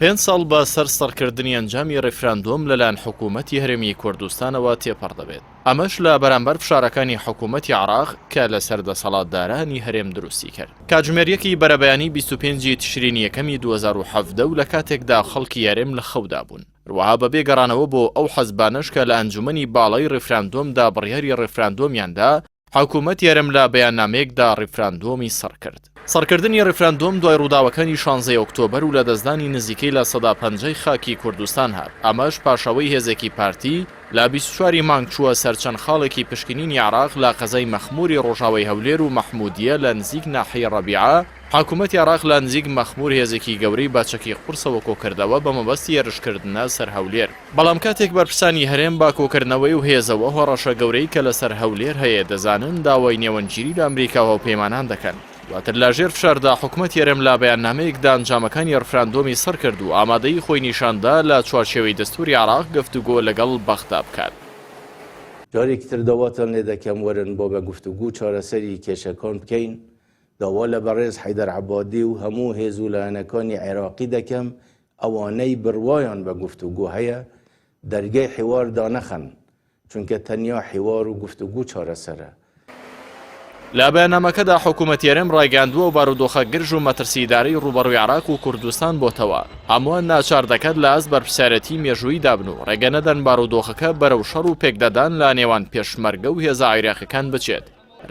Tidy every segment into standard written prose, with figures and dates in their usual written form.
5 ساڵ بە سەر سەرکردنی ئەنجامی ڕێفراندۆم لەلایەن حکوومەتی هەرێمی کوردستانەوە تێپەڕ دەبێت. ئەمەش لە بەرامبەر فشارەکانی حکوومەتی عێراق کە لە سەردەسەڵاتدارانی هەرێم دروستی کرد. کاتژمێریەکی بەرەبەیانی 25 تشرینی یەکەمی 2017 و لە کاتێکدا خەڵکی هەرێم لە خەودا بوون. ڕوها بەبێ گەڕانەوە بۆ ئەو حەزبانەش کە لە ئەنجومەنی باڵای ڕێفراندۆمدا بڕیاری ڕێفراندۆمیاندا، حکوومەتی هەرێم لە بەیاننامەیەکدا ڕێفراندۆمی سەر کرد. سەرکردنی ڕێفراندۆم دوای ڕووداوەکانی 16 ئۆکتۆبەر و لە دەستدانی نزیکەی لە 150 خاکی کوردستان هات. ئەمەش پاشەوەی هێزێکی پارتی لە 24 مانگ چووە سەر چەند خاڵێکی پشکنینی عێراق لە قەزای مەخموری ڕۆژاوای هەولێر و مەحمودیە لە نزیک ناحیە ڕەبیعە. حکوومەتی عێراق لە نزیک مەخمور هێزێکی گەورەی باچەکی قورسەوە کۆکردەوە بە مەبەستی هێرشکردنە سەر هەولێر. بەڵام کاتێک بەرپرسانی هەرێم با کۆکردنەوەی و هێزەوە هۆڕەشە گەورەی کە لەسەر هەولێر هەیە دەزانن داوای نێوەنگیری لە ئەمریکاوە و پەیمانان دەکەن. دواتر لە ژێر فشاردا حکوومەتی هەرێم لە بەیاننامەیەکدا ئەنجامەکانی ڕێفراندۆمی سەر کرد و ئامادەی خۆی نیشاندا لە چوارچێوەی دەستوری عێراق گفتوگۆ لەگەڵ بەغدا بکات. جارێکی تر داواتان لێ دەکەم وەرن بۆ بە گفتوگو چارەسەری کێشەکان بکەین. داوا لە بەڕێز حەیدەر عەبادی و هەموو هێز و لایەنەکانی عێراقی دەکەم ئەوانەی بڕوایان بە گفتوگو هەیە دەرگای حیوار دانەخەن، چونکە تەنیا حیوار و گفتوگو چارەسەرە. لە بەیاننامەکەدا حکوومەتی هەرێم ڕایگەاندووە و بارودۆخە گرژ و مەترسیدارەی ڕوبەڕووی عێراق و کوردستان بۆتەوە. هەمووان ناچار دەکات لە ئەست بەرپرسیارەتی مێژووی دابن و ڕێگە نەدەن بارودۆخەکە بەرەو شەڕ و پێکدەدان لە نێوان پێشمەرگە و هێزە عێراقیەکان بچێت.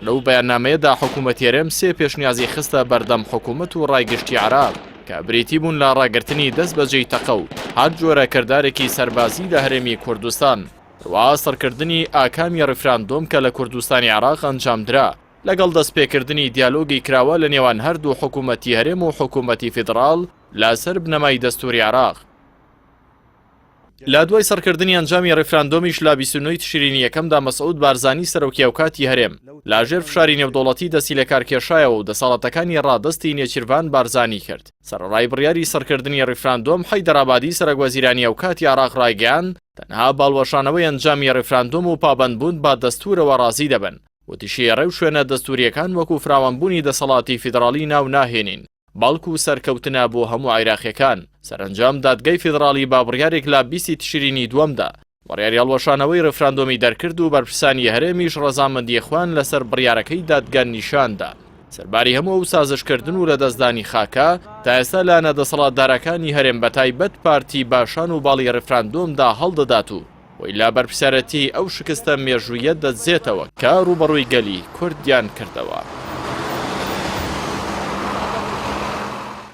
لەو بەیاننامەیەدا حکوومەتی هەرێم 3 پێشنیازی خستە بەردەم حکوومەت و ڕایگەشتی عێراق کە بریتی بوون لە ڕاگررتنی دەست بەجێی تەقە و هەر جۆرە کردارێکی سەربازی لە هەرێمی کوردستان، ڕوا سەرکردنی ئاکامی ڕێفراندۆم کە لە کوردستانی عێراق ئەنجامدرا لەگەڵ دەستپێکردنی دیالۆگی کراوە لە نێوان هەردوو حکوومەتی هەرێم و حکوومەتی فیدراڵ لەسەر بنەمای دەستوری عێراق. لە دوای سەرکردنی ئەنجامی ڕێفراندۆمیش لە 29 تشرینی یەکەمدا مەسعود بارزانی سەرۆکیاوکاتی هەرێم لە ژێر فشاری نێودەوڵەتی دەستی لە کارکێشایەوە و دەسەڵاتەکانی ڕادستی نێچیروان بارزانی کرد. سەرڕای بڕیاری سەرکردنی ڕێفراندۆم حەیدەر عەبادی سەرۆکوەزیرانی ئەوکاتی عێراق ڕایگەیاند تەنها باڵوەشانەوەی ئەنجامی ڕێفراندۆم و پابەندبوون با دەستورەوە ڕازی دەبن. وتیشێڕێ و شوێنە دەستوریەکان وەکو فراوانبوونی دەسەڵاتی فیدراڵی ناو ناهێنین، بەڵکو سەرکەوتنە بۆ هەموو عێراقیەکان. سەرنجام دادگای فیدراڵی با بڕیارێک لە 20 تشرینی دووەمدا بڕیاری هەڵوەشانەوەی ڕێفراندۆمی دەرکرد و بەرپرسانی هەرێمیش ڕەزامەندی خوان لەسەر بڕیارەکەی دادگا نیشاندا. سەرباری هەموو ئەو سازشکردن و لە دەستدانی خاکە تا ئێستا لە نەدەسەڵاتدارەکانی هەرێم بەتایبەت پارتی باشان و باڵی ڕێفراندۆمدا هەڵدەدات و وی لا بەرپرسیارەتی ئەو شکستە مێژوویە دەدزێتەوە کە ڕوبەڕووی گەلی کوردیان کردەوە.